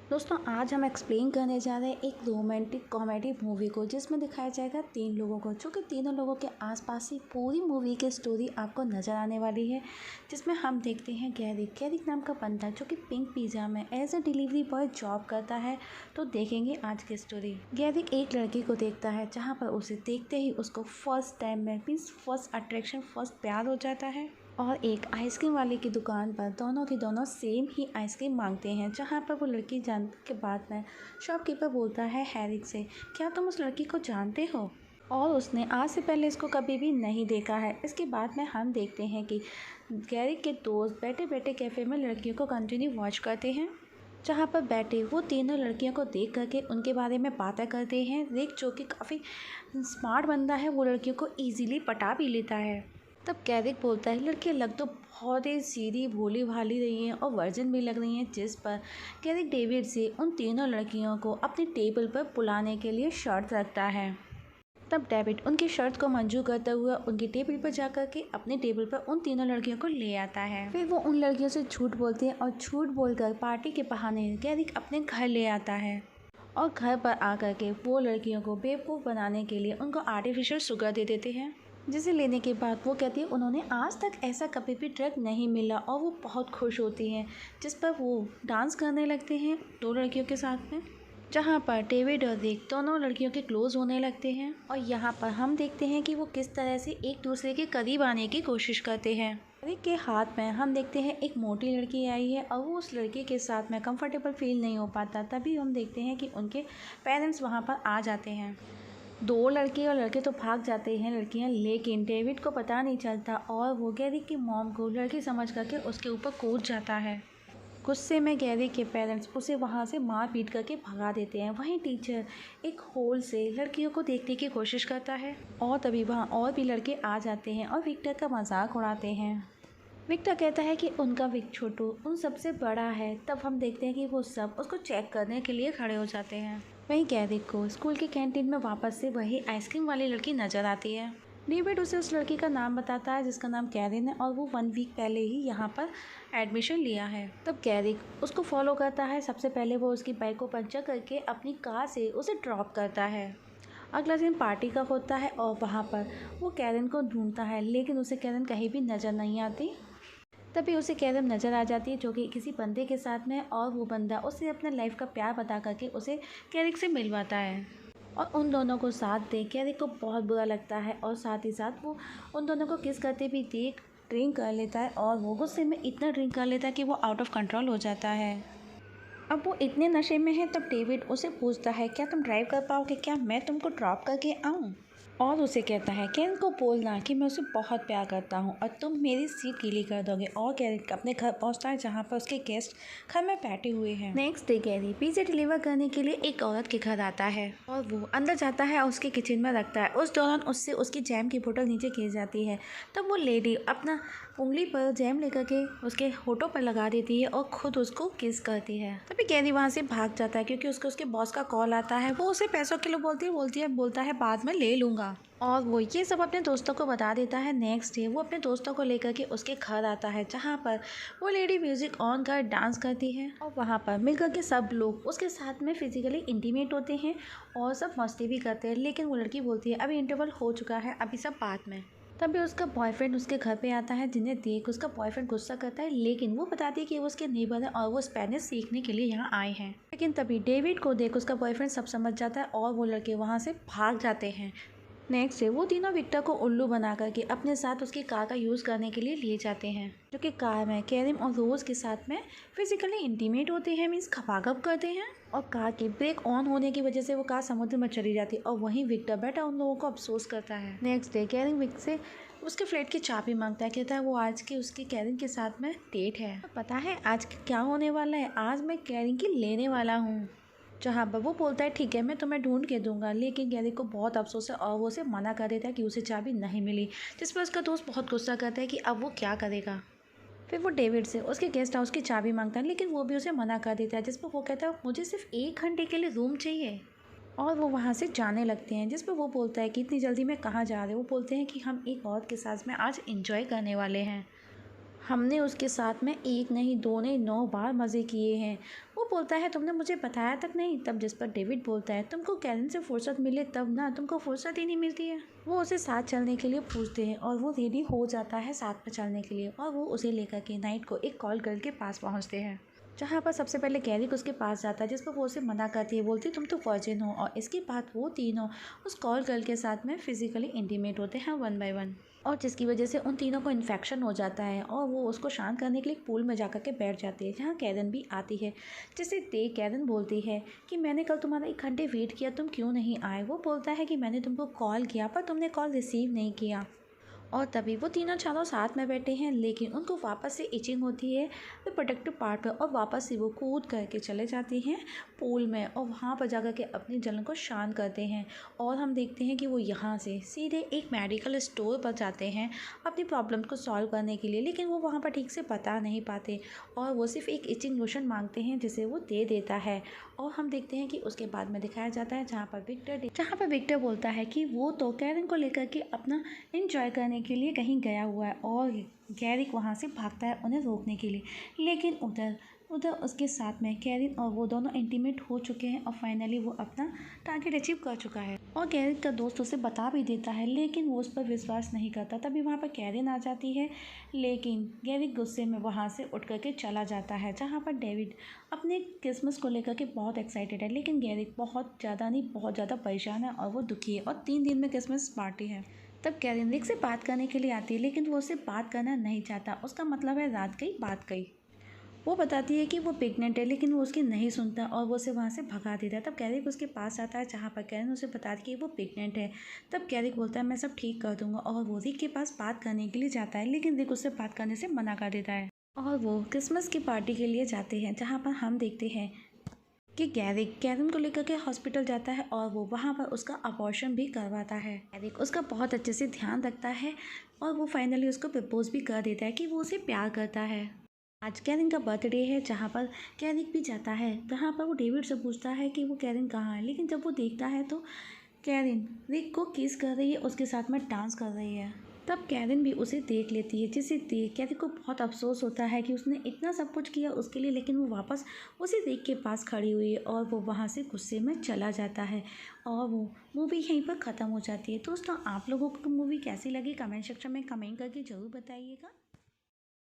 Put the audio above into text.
दोस्तों आज हम एक्सप्लेन करने जा रहे हैं एक रोमांटिक कॉमेडी मूवी को जिसमें दिखाया जाएगा 3 लोगों को, जो कि तीनों लोगों के आसपास ही पूरी मूवी की स्टोरी आपको नज़र आने वाली है। जिसमें हम देखते हैं गैरिक नाम का बंदा जो कि पिंक पिज़्ज़ा में as a delivery boy job करता है। तो देखेंगे आज की स्टोरी। गैरिक एक लड़की को देखता है जहाँ पर उसे देखते ही उसको फर्स्ट टाइम में मीन्स फर्स्ट अट्रैक्शन, फर्स्ट प्यार हो जाता है। और एक आइसक्रीम वाले की दुकान पर दोनों के दोनों सेम ही आइसक्रीम मांगते हैं, जहाँ पर वो लड़की जानने के बाद में शॉपकीपर बोलता है हैरिक से, क्या तुम उस लड़की को जानते हो? और उसने आज से पहले इसको कभी भी नहीं देखा है। इसके बाद में हम देखते हैं कि गैरिक के दोस्त बैठे बैठे कैफ़े में लड़कियों को कंटिन्यू वॉच करते हैं, जहाँ पर बैठे वो तीनों लड़कियों को देख करके उनके बारे में बातें करते हैं। रिक जो कि काफ़ी स्मार्ट बंदा है, वो लड़कियों को ईजिली पटा भी लेता है। तब गैरिक बोलता है लड़कियाँ लग तो बहुत ही सीधी भोली भाली रही हैं और वर्जिन भी लग रही हैं, जिस पर गैरिक डेविड से उन तीनों लड़कियों को अपनी टेबल पर बुलाने के लिए शर्त रखता है। तब डेविड उनकी शर्त को मंजूर करते हुए उनकी टेबल पर जाकर के अपनी टेबल पर उन तीनों लड़कियों को ले आता है। फिर वो उन लड़कियों से झूठ बोलते हैं और झूठ बोलकर पार्टी के बहाने गैरिक अपने घर ले आता है। और घर पर आकर के वो लड़कियों को बेवकूफ़ बनाने के लिए उनको आर्टिफिशियल शुगर दे देते हैं, जिसे लेने के बाद वो कहती है उन्होंने आज तक ऐसा कभी भी ड्रग नहीं मिला, और वो बहुत खुश होती हैं। जिस पर वो डांस करने लगते हैं दो लड़कियों के साथ में, जहाँ पर डेविड और रिक दोनों लड़कियों के क्लोज होने लगते हैं। और यहाँ पर हम देखते हैं कि वो किस तरह से एक दूसरे के करीब आने की कोशिश करते हैं। रिक के हाथ में हम देखते हैं एक मोटी लड़की आई है और वो उस लड़की के साथ में कंफर्टेबल फील नहीं हो पाता। तभी हम देखते हैं कि उनके पेरेंट्स वहाँ पर आ जाते हैं। दो लड़के और लड़के तो भाग जाते हैं लड़कियां, लेकिन डेविड को पता नहीं चलता और वो गैरिक की मॉम को लड़की समझ करके उसके ऊपर कूद जाता है। गुस्से में गैरिक के पेरेंट्स उसे वहां से मार पीट करके भगा देते हैं। वहीं टीचर एक होल से लड़कियों को देखने की कोशिश करता है और तभी वहां और भी लड़के आ जाते हैं और विक्टर का मजाक उड़ाते हैं। विक्टर कहता है कि उनका विक छोटू उन सबसे बड़ा है। तब हम देखते हैं कि वो सब उसको चेक करने के लिए खड़े हो जाते हैं। वहीं गैरिक को स्कूल की कैंटीन में वापस से वही आइसक्रीम वाली लड़की नजर आती है। डेविड उसे उस लड़की का नाम बताता है जिसका नाम कैरिन है और वो 1 वीक पहले ही यहाँ पर एडमिशन लिया है। तब गैरिक उसको फॉलो करता है। सबसे पहले वो उसकी बाइक को पंचर करके अपनी कार से उसे ड्रॉप करता है। अगला दिन पार्टी का होता है और वहाँ पर वो कैरिन को ढूंढता है, लेकिन उसे कैरिन कहीं भी नज़र नहीं आती। तभी उसे कैरम नज़र आ जाती है जो कि किसी बंदे के साथ में, और वो बंदा उसे अपना लाइफ का प्यार बता करके उसे कैरिक से मिलवाता है। और उन दोनों को साथ देख कैरिक को बहुत बुरा लगता है और साथ ही साथ वो उन दोनों को किस करते भी देख ड्रिंक कर लेता है, और वो गुस्से में इतना ड्रिंक कर लेता है कि वो आउट ऑफ कंट्रोल हो जाता है। अब वो इतने नशे में है तब डेविड उसे पूछता है क्या तुम ड्राइव कर पाओगे, क्या मैं तुमको ड्रॉप करके आऊँ? और उसे कहता है कैरन को बोलना कि मैं उसे बहुत प्यार करता हूँ और तुम मेरी सीट गीली कर दोगे। और कैरन अपने घर पहुँचता है जहाँ पर उसके गेस्ट घर में बैठे हुए हैं। Next day carry pizza deliver करने के लिए एक औरत के घर आता है और वो अंदर जाता है और उसके किचन में रखता है। उस दौरान उससे उसकी जैम की बोतल नीचे गिर जाती है। तब वो लेडी अपना उंगली पर जैम लेकर के उसके होठों पर लगा देती है और खुद उसको किस करती है। तभी कैरी वहाँ से भाग जाता है क्योंकि उसको उसके बॉस का कॉल आता है। वो उसे पैसों के लिए बोलता है बाद में ले लूँगा, और वो ये सब अपने दोस्तों को बता देता है। नेक्स्ट डे वो अपने दोस्तों को लेकर के उसके घर आता है जहाँ पर वो लेडी म्यूजिक ऑन कर डांस करती है और वहाँ पर मिलकर के सब लोग उसके साथ में फिजिकली इंटीमेट होते हैं और सब मस्ती भी करते हैं। लेकिन वो लड़की बोलती है अभी इंटरवल हो चुका है, अभी सब बाद में। तभी उसका बॉयफ्रेंड उसके घर पे आता है, जिन्हें देख उसका बॉयफ्रेंड गुस्सा करता है, लेकिन वो बताती है कि वो उसके नेबर है और वो स्पेनिश सीखने के लिए यहाँ आए हैं। लेकिन तभी डेविड को देख उसका बॉयफ्रेंड सब समझ जाता है और वो लड़के वहाँ से भाग जाते हैं। नेक्स्ट डे वो तीनों विक्टर को उल्लू बना करके अपने साथ उसकी कार का यूज़ करने के लिए ले जाते हैं, जो कि कार में कैरिम और रोज़ के साथ में फिजिकली इंटीमेट होते हैं, मीन्स खपाखप करते हैं। और कार की ब्रेक ऑन होने की वजह से वो कार समुद्र में चली जाती है और वहीं विक्टर बैठा उन लोगों को अफसोस करता है। नेक्स्ट डे कैरिम विक से उसके फ्लैट की चाबी मांगता है, कहता है वो आज की उसकी कैरिन के साथ में डेट है। पता है आज क्या होने वाला है, आज मैं कैरिन की लेने वाला हूँ। जहाँ पर वो बोलता है ठीक है मैं तुम्हें ढूंढ के दूंगा, लेकिन गैरिक को बहुत अफसोस है और वो उसे मना कर देता है कि उसे चाबी नहीं मिली, जिस पर उसका दोस्त बहुत गुस्सा करता है कि अब वो क्या करेगा। फिर वो डेविड से उसके गेस्ट हाउस की चाबी मांगता है, लेकिन वो भी उसे मना कर देता है, जिस पर वो कहता है मुझे सिर्फ 1 घंटे के लिए रूम चाहिए। और वो वहाँ से जाने लगते हैं, जिस पर वो बोलता है कि इतनी जल्दी मैं कहाँ जा रहे हो। वो बोलते हैं कि हम एक औरत के साथ में आज इंजॉय करने वाले हैं। हमने उसके साथ में एक नहीं, दो नहीं, 9 बार मज़े किए हैं। वो बोलता है तुमने मुझे बताया तक नहीं। तब जिस पर डेविड बोलता है तुमको कैरन से फुर्सत मिले तब ना, तुमको फुर्सत ही नहीं मिलती है। वो उसे साथ चलने के लिए पूछते हैं और वो रेडी हो जाता है साथ में चलने के लिए, और वो उसे लेकर के नाइट को एक कॉल गर्ल के पास पहुँचते हैं, जहाँ पर सबसे पहले गैरिक उसके पास जाता है, जिस पर वो उसे मना करती है, बोलती तुम तो वर्जिन हो। और इसके बाद वो तीनों उस कॉल गर्ल के साथ में फिजिकली इंटीमेट होते हैं 1 बाय 1, और जिसकी वजह से उन तीनों को इन्फेक्शन हो जाता है और वो उसको शांत करने के लिए पूल में जाकर के बैठ जाती है, जहाँ कैरन भी आती है। जिसे देख कैरन बोलती है कि मैंने कल तुम्हारा 1 घंटे वेट किया, तुम क्यों नहीं आए। वो बोलता है कि मैंने तुमको कॉल किया पर तुमने कॉल रिसीव नहीं किया। और तभी वो तीनों चारों साथ में बैठे हैं, लेकिन उनको वापस से इचिंग होती है वे प्रोटेक्टिव पार्ट पर, और वापस से वो कूद करके चले जाती हैं पूल में, और वहाँ पर जाकर के अपनी जलन को शांत करते हैं। और हम देखते हैं कि वो यहाँ से सीधे एक मेडिकल स्टोर पर जाते हैं अपनी प्रॉब्लम को सॉल्व करने के लिए, लेकिन वो वहाँ पर ठीक से बता नहीं पाते और वो सिर्फ एक इचिंग लोशन मांगते हैं जिसे वो दे देता है। और हम देखते हैं कि उसके बाद में दिखाया जाता है जहाँ पर विक्टर बोलता है कि वो तो कैरन को लेकर के अपना एंजॉय करने के लिए कहीं गया हुआ है, और गैरिक वहाँ से भागता है उन्हें रोकने के लिए, लेकिन उधर उधर उसके साथ में कैरिन और वो दोनों इंटीमेट हो चुके हैं और फाइनली वो अपना टारगेट अचीव कर चुका है। और गैरिक का दोस्त उसे बता भी देता है, लेकिन वो उस पर विश्वास नहीं करता। तभी वहाँ पर कैरिन आ जाती है, लेकिन गैरिक गुस्से में वहाँ से उठ करके चला जाता है, जहाँ पर डेविड अपने क्रिसमस को लेकर के बहुत एक्साइटेड है, लेकिन गैरिक बहुत ज़्यादा नहीं, बहुत ज़्यादा परेशान है और वो दुखी है, और 3 दिन में क्रिसमस पार्टी है। तब कैरन रिक से बात करने के लिए आती है, लेकिन वो उससे बात करना नहीं चाहता। उसका मतलब है रात गई बात गई। वो बताती है कि वो प्रेग्नेंट है, लेकिन वो उसकी नहीं सुनता और वो उसे वहाँ से भगा देता है। तब कैरिक उसके पास आता है, जहाँ पर कैरन उसे बताती है कि वो प्रेग्नेंट है। तब कैरिक बोलता है मैं सब ठीक कर दूंगा, और वो रिक के पास बात करने के लिए जाता है, लेकिन रिक उससे बात करने से मना कर देता है। और वो क्रिसमस की पार्टी के लिए जाते हैं, जहाँ पर हम देखते हैं कि गैरिक कैरन को लेकर के हॉस्पिटल जाता है और वो वहाँ पर उसका अबॉर्शन भी करवाता है। गैरिक उसका बहुत अच्छे से ध्यान रखता है और वो फाइनली उसको प्रपोज भी कर देता है कि वो उसे प्यार करता है। आज कैरन का बर्थडे है, जहाँ पर कैरिक भी जाता है, जहाँ पर वो डेविड से पूछता है कि वो कैरन कहाँ है, लेकिन जब वो देखता है तो कैरन रिक को किस कर रही है, उसके साथ में डांस कर रही है। तब कैरन भी उसे देख लेती है, जिसे देख कैरन को बहुत अफसोस होता है कि उसने इतना सब कुछ किया उसके लिए, लेकिन वो वापस उसी रिक के पास खड़ी हुई है और वो वहाँ से गुस्से में चला जाता है, और वो मूवी यहीं पर ख़त्म हो जाती है। दोस्तों, आप लोगों को मूवी कैसी लगी कमेंट सेक्शन में कमेंट करके ज़रूर बताइएगा।